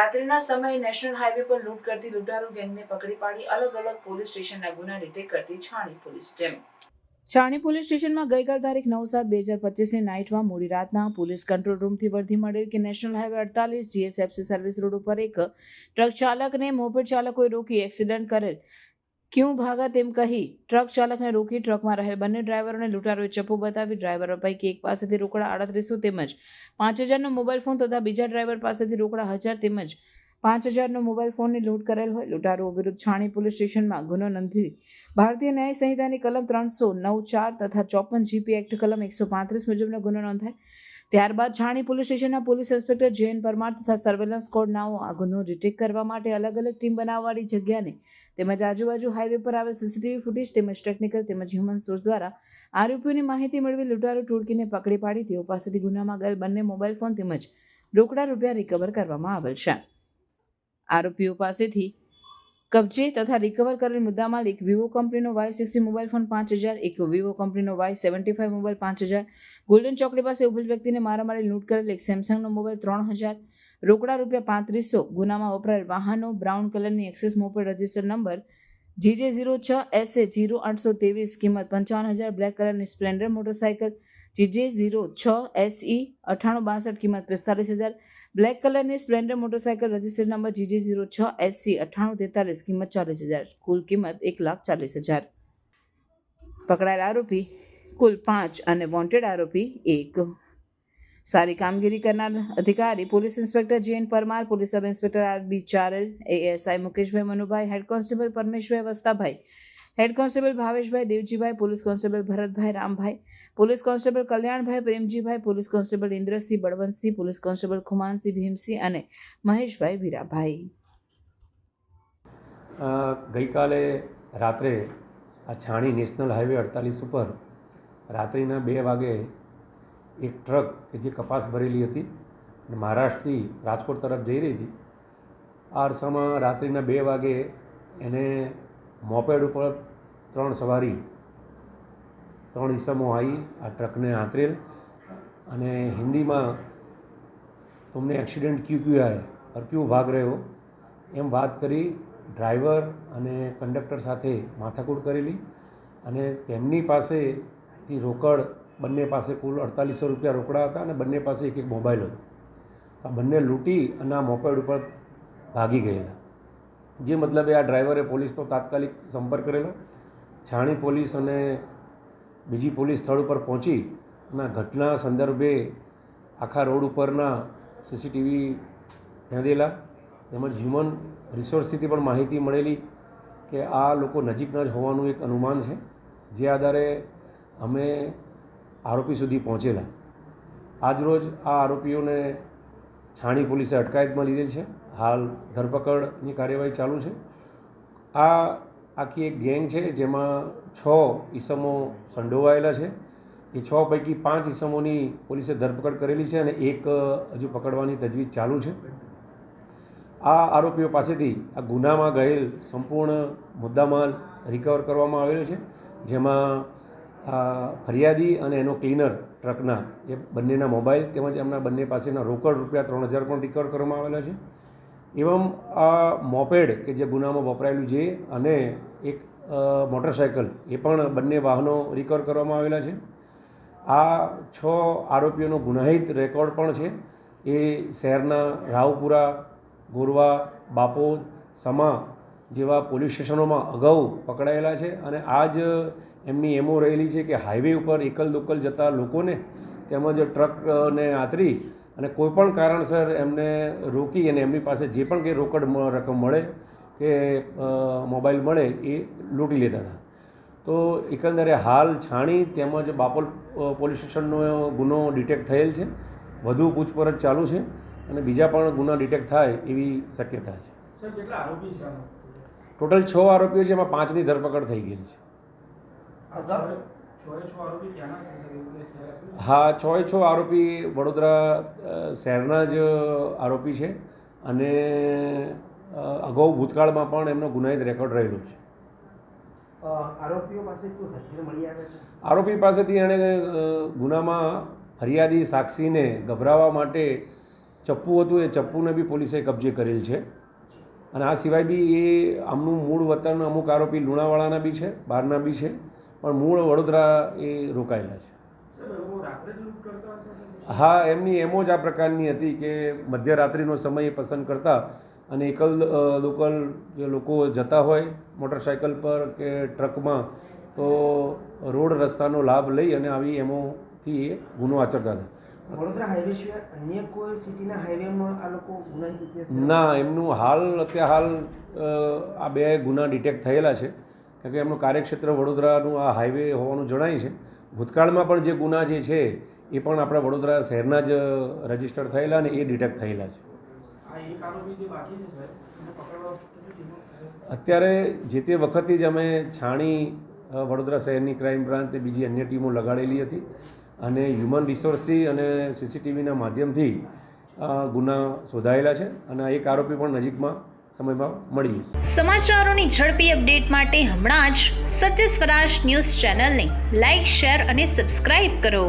રાત્રિના સમયે national highway પર લૂંટ કરતી લૂંટારૂ ગેંગને પકડી પાડી અલગ અલગ પોલીસ સ્ટેશનના ગુના ડિટેક્ટ કરતી છાણી પોલીસ ટીમ. છાણી પોલીસ સ્ટેશનમાં ગઈકાલ તારીખ 9/7/2025ની નાઇટમાં મોડી રાતના પોલીસ કંટ્રોલ રૂમથી વર્ધી મળેલ કે national highway 48 GSFC service road ઉપર એક ટ્રક ચાલકને મોપેડ ચાલકોએ રોકી એક્સિડન્ટ કરેલ. ક્યું ભાગા તેમ કહી ટ્રક ચાલકને રોકી ટ્રકમાં રહેલ બંને ડ્રાઈવરોને લૂંટારોએ ચપ્પુ બતાવી ડ્રાઈવરો પૈકી એક પાસેથી રોકડા 3800 તેમજ 5000નો મોબાઈલ ફોન તથા બીજા ડ્રાઈવર પાસેથી રોકડા 1000 તેમજ 5000નો મોબાઈલ ફોનની લૂંટ કરેલ હોય. લૂંટારુઓ વિરુદ્ધ છાણી પોલીસ સ્ટેશનમાં ગુનો નોંધી ભારતીય ન્યાય સંહિતાની કલમ 309(4) તથા 54 GP એક્ટ કલમ 135 મુજબનો ગુનો નોંધાય. ત્યારબાદ છાણી પોલીસ સ્ટેશનના પોલીસ ઇન્સ્પેક્ટર JN પરમાર તથા સર્વેલન્સ સ્કોડ નાઓ આ ગુનો ડિટેક્ટ કરવા માટે અલગ અલગ ટીમ બનાવવાળી જગ્યાને તેમજ આજુબાજુ હાઈવે પર આવેલ CCTV ફૂટેજ તેમજ ટેકનિકલ તેમજ હ્યુમન સોર્સ દ્વારા આરોપીઓની માહિતી મેળવી લૂંટારૂ ટોળકીને પકડી પાડી તેઓ પાસેથી ગુનામાં ગયેલ બંને મોબાઈલ ફોન તેમજ રોકડા રૂપિયા રિકવર કરવામાં આવેલ છે. આરોપીઓ પાસેથી કબજે તથા રિકવર કરેલ મુદ્દામાલ એક વિવો કંપનીનો Y60 મોબાઈલ ફોન 5000, એક વિવો કંપનીનો Y75 મોબાઈલ 5000, ગોલ્ડન ચોકડી પાસે ઉભેલ વ્યક્તિને મારામારી લૂંટ કરેલ એક સેમસંગનો મોબાઈલ 3000, રોકડા રૂપિયા 3500, ગુનામાં વપરાયેલ વાહનો બ્રાઉન કલરની access moped register number GJ06SA0823 કિંમત 55000, બ્લેક કલરની સ્પ્લેન્ડર મોટરસાઇકલ GJ06SE 9862 કિંમત 45000, બ્લેક કલરની Splendor motorcycle register number GJ06SC 9843 કિંમત 40000, કુલ કિંમત 1,40,000. પકડાયેલ આરોપી કુલ 5 અને વોન્ટેડ આરોપી 1. સારી કામગીરી કરનાર અધિકારી police inspector JN Parmar, police sub inspector RB Charel, ASI Mukeshbhai Manubhai, head constable Parmeshbhai Vastabhai, head constable Bhaveshbhai Devjibhai, police constable Bharatbhai Rambhai, police constable Kalyanbhai Premjibhai, police constable Indrasinh Balwantsinh, police constable Khumansinh Bhimsinh અને મહેશભાઈ વીરાભાઈ. ગઈકાલે રાત્રે આ છાણી નેશનલ હાઈવે 48 ઉપર રાત્રિના 2 વાગે એક ટ્રક કે જે કપાસ ભરેલી હતી અને મહારાષ્ટ્રથી રાજકોટ તરફ જઈ રહી હતી, આ અરસામાં રાત્રિના 2 વાગે એને મોપેડ ઉપર 3 સવારી 3 ઈસમો આવી આ ટ્રકને આંતરેલ અને હિન્દીમાં तुमने एक्सीडेंट क्यों किया है और क्यों भाग रहे हो એમ વાત કરી ડ્રાઈવર અને કંડક્ટર સાથે માથાકૂટ કરેલી અને તેમની પાસેથી રોકડ બંને પાસે કુલ 4800 રૂપિયા રોકડા હતા અને બંને પાસે એક મોબાઈલ હતો. આ બંને લૂંટી અને આ મોપેડ ઉપર ભાગી ગયેલા. જે મતલબે આ ડ્રાઈવરે પોલીસનો તાત્કાલિક સંપર્ક કરેલો. છાણી પોલીસ અને બીજી પોલીસ સ્થળ ઉપર પહોંચી અને ઘટના સંદર્ભે આખા રોડ ઉપરના CCTV બાંધેલા તેમજ હ્યુમન રિસોર્સથી પણ માહિતી મળેલી કે આ લોકો નજીકના જ હોવાનું એક અનુમાન છે. જે આધારે અમે આરોપી સુધી પહોંચેલા. આજરોજ આ આરોપીઓને છાણી પોલીસે અટકાયતમાં લીધેલ છે. હાલ ધરપકડની કાર્યવાહી ચાલુ છે. આ આખી એક ગેંગ છે જેમાં 6 ઈસમો સંડોવાયેલા છે. એ 6 પૈકી 5 ઈસમોની પોલીસે ધરપકડ કરેલી છે અને એક હજુ પકડવાની તજવીજ ચાલુ છે. આ આરોપીઓ પાસેથી આ ગુનામાં ગયેલ સંપૂર્ણ મુદ્દામાલ રિકવર કરવામાં આવેલો છે, જેમાં ફરિયાદી અને એનો ક્લીનર ટ્રકના એ બંનેના મોબાઈલ તેમજ એમના બંને પાસેના રોકડ રૂપિયા 3000 પણ રિકવર કરવામાં આવેલા છે. એવમ આ મોપેડ કે જે ગુનામાં વપરાયેલું છે અને એક મોટરસાઇકલ એ પણ બંને વાહનો રિકવર કરવામાં આવેલા છે. આ 6 આરોપીઓનો ગુનાહિત રેકોર્ડ પણ છે. એ શહેરના રાવપુરા, ગોરવા, બાપોદ, સમા જેવા પોલીસ સ્ટેશનોમાં અગાઉ પકડાયેલા છે અને આ જ એમની એમો રહેલી છે કે હાઈવે ઉપર એકલ દોકલ જતા લોકોને તેમજ ટ્રકને આતરી અને કોઈપણ કારણસર એમને રોકી અને એમની પાસે જે પણ કંઈ રોકડ રકમ મળે કે મોબાઈલ મળે એ લૂંટી લેતા હતા. તો એકંદરે હાલ છાણી તેમજ બાપોલ પોલીસ સ્ટેશનનો ગુનો ડિટેક્ટ થયેલ છે. વધુ પૂછપરછ ચાલુ છે અને બીજા પણ ગુના ડિટેક્ટ થાય એવી શક્યતા છે. સર, કેટલા આરોપી છે? ટોટલ 6 આરોપીઓ છે, એમાં 5ની ધરપકડ થઈ ગયેલી છે. હા, 6 આરોપી વડોદરા શહેરના જ આરોપી છે અને અગાઉ ભૂતકાળમાં પણ એમનો ગુનાહિત રેકોર્ડ રહેલો છે. આરોપીઓ પાસે કોઈ હથિયાર મળી આવે છે? આરોપી પાસેથી એણે ગુનામાં ફરિયાદી સાક્ષીને ગભરાવવા માટે ચપ્પુ હતું એ ચપ્પુને બી પોલીસે કબજે કરેલ છે. અને આ સિવાય બી એ આમનું મૂળ વતન અમુક આરોપી લુણાવાડાના બી છે, બહારના બી છે, પણ મૂળ વડોદરા એ રોકાયેલા છે. સાહેબ, એવો રાત્રે જ લૂંટ કરતા હતા? હા, એમની એમો જ આ પ્રકારની હતી કે મધ્યરાત્રિનો સમય એ પસંદ કરતા અને એકલ લોકલ જે લોકો જતા હોય મોટરસાઇકલ પર કે ટ્રકમાં તો રોડ રસ્તાનો લાભ લઈ અને આવી એમોથી એ ગુનો આચરતા હતા. વડોદરા હાઈવે સિવાય અન્ય કોઈ સિટીના હાઈવેમાં આ લોકો ગુનાહિત ઇતિહાસ ના, એમનું હાલ આ બે ગુના ડિટેક્ટ થયેલા છે, કારણ કે એમનું કાર્યક્ષેત્ર વડોદરાનું આ હાઈવે હોવાનું જણાય છે. ભૂતકાળમાં પણ જે ગુના જે છે એ પણ આપણા વડોદરા શહેરના જ રજીસ્ટર થયેલા અને એ ડિટેક્ટ થયેલા છે. આ એક આરોપી જે બાકી છે સાહેબ, એને પકડવા કેટલી ટીમો? અત્યારે જે તે વખતે જ અમે છાણી વડોદરા શહેરની ક્રાઇમ બ્રાન્ચ અને બીજી અન્ય ટીમો લગાડેલી હતી અને હ્યુમન રિસોર્સથી અને સીસીટીવીના માધ્યમથી ગુના શોધાયેલા છે અને આ એક આરોપી પણ નજીકમાં સમયમાં મળી જશે. સમાચારોની ઝડપી અપડેટ માટે હમણાં જ સત્ય સ્વરાજ ન્યૂઝ ચેનલને લાઇક, શેર અને સબસ્ક્રાઇબ કરો.